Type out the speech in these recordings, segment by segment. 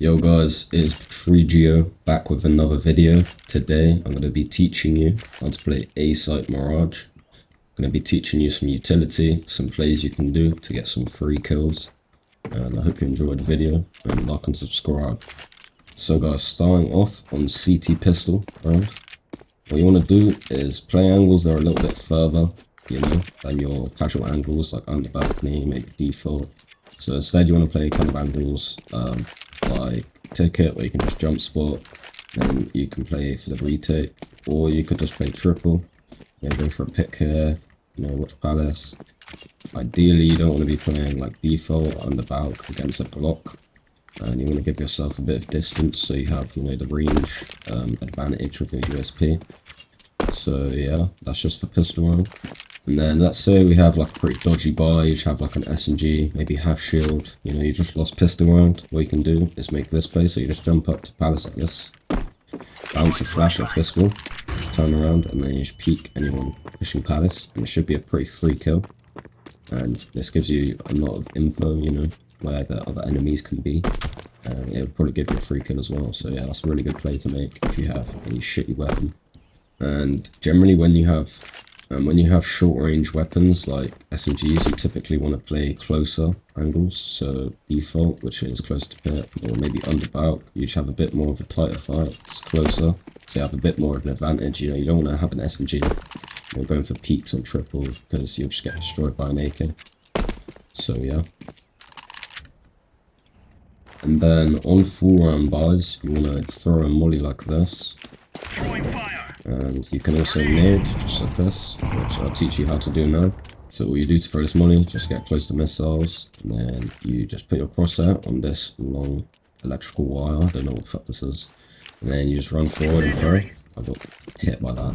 Yo guys, it's Patrigio back with another video. Today I'm going to be teaching you how to play A-Site Mirage. I'm going to be teaching you some utility, some plays you can do to get some free kills. And I hope you enjoyed the video and like and subscribe. So guys, starting off on CT pistol round, what you want to do is play angles that are a little bit further, than your casual angles like under balcony, maybe default. So instead you want to play kind of angles like ticket, where you can just jump spot, then you can play for the retake, or you could just play triple, go for a pick here, watch palace. Ideally you don't want to be playing like default under balk against a block, and you want to give yourself a bit of distance so you have the range advantage with your USP. So yeah, that's just for pistol round. And then let's say we have like a pretty dodgy buy, you have like an SMG, maybe half shield, you just lost pistol round. What you can do is make this play, so you just jump up to palace like this, bounce a flash off this wall, turn around, and then you just peek anyone pushing palace, and it should be a pretty free kill. And this gives you a lot of info, where the other enemies can be, and it'll probably give you a free kill as well. So yeah, that's a really good play to make if you have a shitty weapon. And generally when you have short range weapons like SMGs, you typically want to play closer angles. So default, which is close to pit, or maybe under bulk, you just have a bit more of a tighter fight. It's closer, so you have a bit more of an advantage. You don't want to have an SMG going for peaks on triple, because you'll just get destroyed by an AK. So yeah. And then on full round buys, you want to throw a molly like this. And you can also nade just like this, which I'll teach you how to do now. So all you do to throw this molly, just get close to missiles, and then you just put your crosshair on this long electrical wire. I don't know what the fuck this is. And then you just run forward and throw. I got hit by that.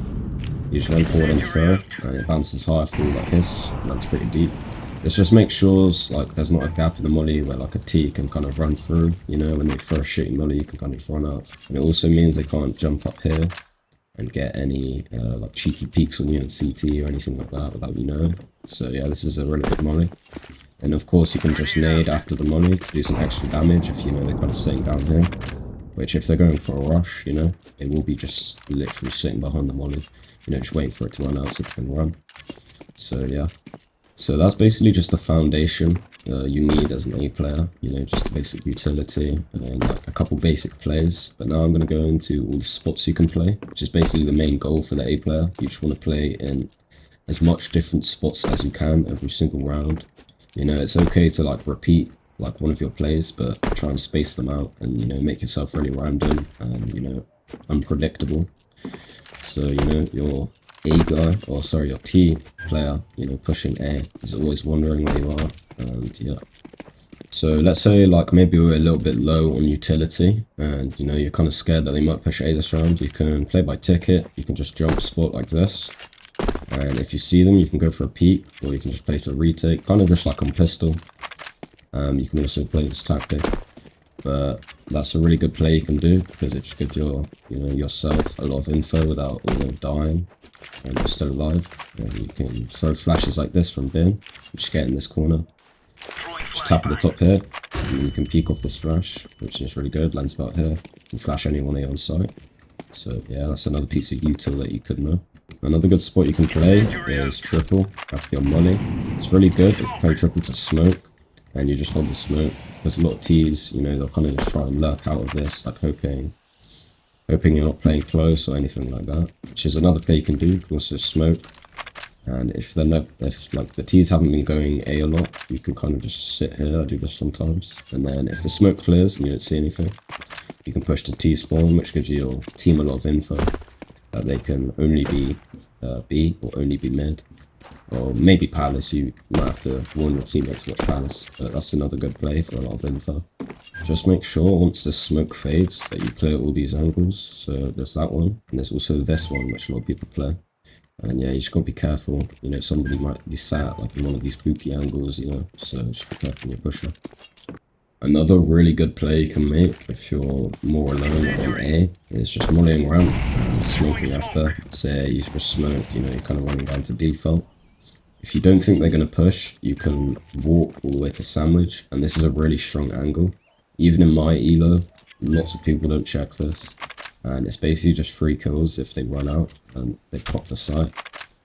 You just run forward and throw, and it bounces high through like this, and that's pretty deep. This just makes sure like there's not a gap in the molly where like a T can kind of run through. When they throw a shitty molly, you can kind of run out. And it also means they can't jump up here and get any like cheeky peeks on you in CT or anything like that without you knowing. So yeah, this is a really good molly. And of course you can just nade after the molly to do some extra damage if they're kind of sitting down here. Which if they're going for a rush, they will be just literally sitting behind the molly, just waiting for it to run out so they can run. So yeah. So that's basically just the foundation you need as an A player, just the basic utility and like a couple basic plays. But now I'm going to go into all the spots you can play, which is basically the main goal for the A player. You just want to play in as much different spots as you can every single round. It's okay to like repeat like one of your plays, but try and space them out and make yourself really random and unpredictable. So your A guy, or sorry, your T player, pushing A is always wondering where you are. And yeah, so let's say like maybe we're a little bit low on utility and you're kind of scared that they might push A this round. You can play by ticket, you can just jump spot like this, and if you see them you can go for a peek, or you can just play for a retake, kind of just like on pistol. You can also play this tactic, but that's a really good play you can do because it just gives yourself a lot of info without dying. And you're still alive, and you can throw flashes like this from bin. Just get in this corner, just tap at the top here, and then you can peek off this flash, which is really good, lands about here, and flash anyone here on site. So yeah, that's another piece of util that you could know. Another good spot you can play is triple after your money. It's really good if you play triple to smoke, and you just hold the smoke. There's a lot of T's, they'll kind of just try and lurk out of this, like hoping you're not playing close or anything like that, which is another play you can do. You can also smoke, and if like the T's haven't been going A a lot, you can kind of just sit here. I do this sometimes, and then if the smoke clears and you don't see anything, you can push to T spawn, which gives your team a lot of info that they can only be B or only be mid, or maybe palace. You might have to warn your teammates to watch palace, but that's another good play for a lot of info. Just make sure once the smoke fades that you clear all these angles. So there's that one, and there's also this one which a lot of people play. And yeah, you just gotta be careful. Somebody might be sat like in one of these spooky angles, so just be careful when you're pushing. Another really good play you can make if you're more alone on A is just mollying around and smoking after. Say you for smoke, you're kind of running down to default. If you don't think they're going to push, you can walk all the way to sandwich, and this is a really strong angle. Even in my elo, lots of people don't check this. And it's basically just 3 kills if they run out and they pop the site.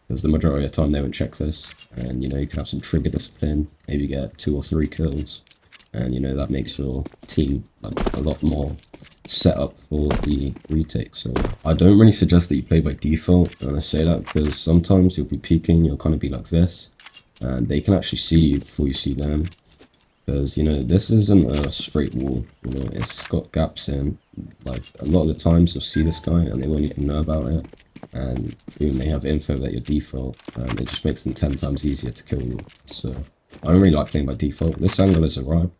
Because the majority of the time they won't check this. And you know, you can have some trigger discipline, maybe get 2 or 3 kills. And you know, that makes your team like a lot more set up for the retake. So I don't really suggest that you play by default, and I say that because sometimes you'll be peeking, you'll kind of be like this, and they can actually see you before you see them. Because, you know, this isn't a straight wall, you know, it's got gaps in. Like, a lot of the times you'll see this guy and they won't even know about it. And boom, they have info that you're default, and it just makes them 10 times easier to kill you. So, I don't really like playing by default. This angle is alright.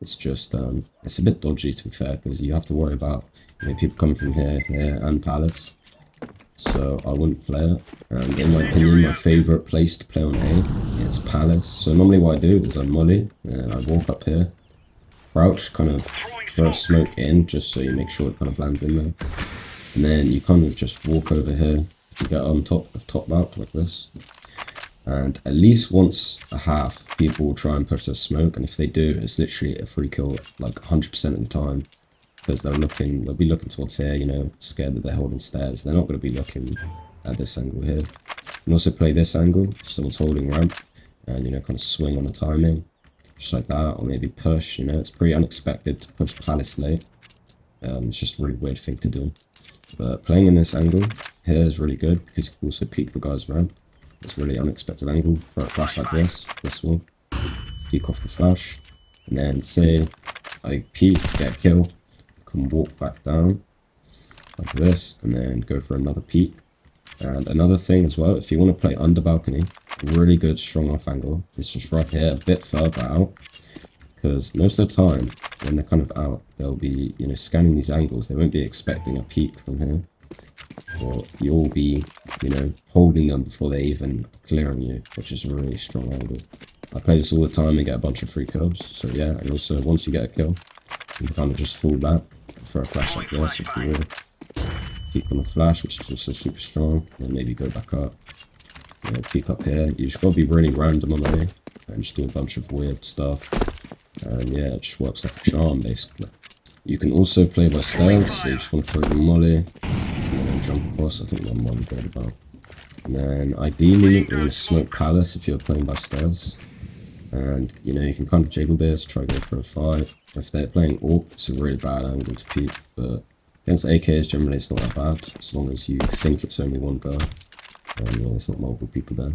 It's just, it's a bit dodgy to be fair, because you have to worry about, you know, people coming from here, here, and palace. So I wouldn't play it. And in my opinion, my favourite place to play on A is palace. So normally what I do is I molly, and I walk up here, crouch, kind of throw a smoke in, just so you make sure it kind of lands in there. And then you kind of just walk over here, you get on top of top map like this. And at least once a half, people will try and push their smoke, and if they do, it's literally a free kill like 100% of the time. Because they'll be looking towards here, you know, scared that they're holding stairs. They're not going to be looking at this angle here. You can also play this angle, someone's holding ramp, and, you know, kind of swing on the timing, just like that, or maybe push, you know, it's pretty unexpected to push palace late. It's just a really weird thing to do. But playing in this angle here is really good, because you can also peek the guy's ramp. It's a really unexpected angle, throw a flash like this one, peek off the flash, and then say I peek, get a kill, can walk back down like this, and then go for another peek. And another thing as well, if you want to play under balcony, really good strong off angle, it's just right here, a bit further out, because most of the time when they're kind of out, they'll be, you know, scanning these angles. They won't be expecting a peek from here, or you'll be, you know, holding them before they even clearing you, which is a really strong angle. I play this all the time and get a bunch of free kills. So yeah, and also once you get a kill, you can kind of just fall back, throw a flash like this if you will, peek on the flash, which is also super strong, and maybe go back up, you know, peek up here. You just gotta be really random on the way and just do a bunch of weird stuff, and yeah, it just works like a charm basically. You can also play by stairs, so you just want to throw the molly, and then jump across. I think one more good about. And then ideally, you want to smoke palace if you're playing by stairs. And, you know, you can kind of jiggle this, try to go for a fight. If they're playing AWP, it's a really bad angle to peek, but against AKs, generally it's not that bad, as long as you think it's only one guy, and you know, there's not multiple people there.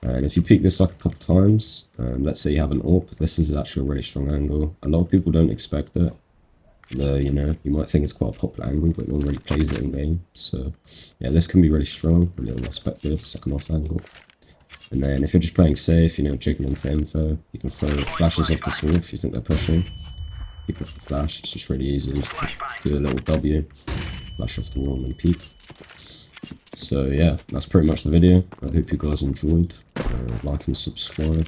And if you peek this like a couple times, let's say you have an AWP, this is actually a really strong angle. A lot of people don't expect it, though, you know, you might think it's quite a popular angle, but no one really plays it in game. So, yeah, this can be really strong, really unexpected, it's like an off angle. And then if you're just playing safe, you know, jiggling for info, you can throw flashes off this wall if you think they're pushing. Peek off the flash, it's just really easy. Just do a little W, flash off the wall and then peek. So yeah, that's pretty much the video. I hope you guys enjoyed. Like and subscribe.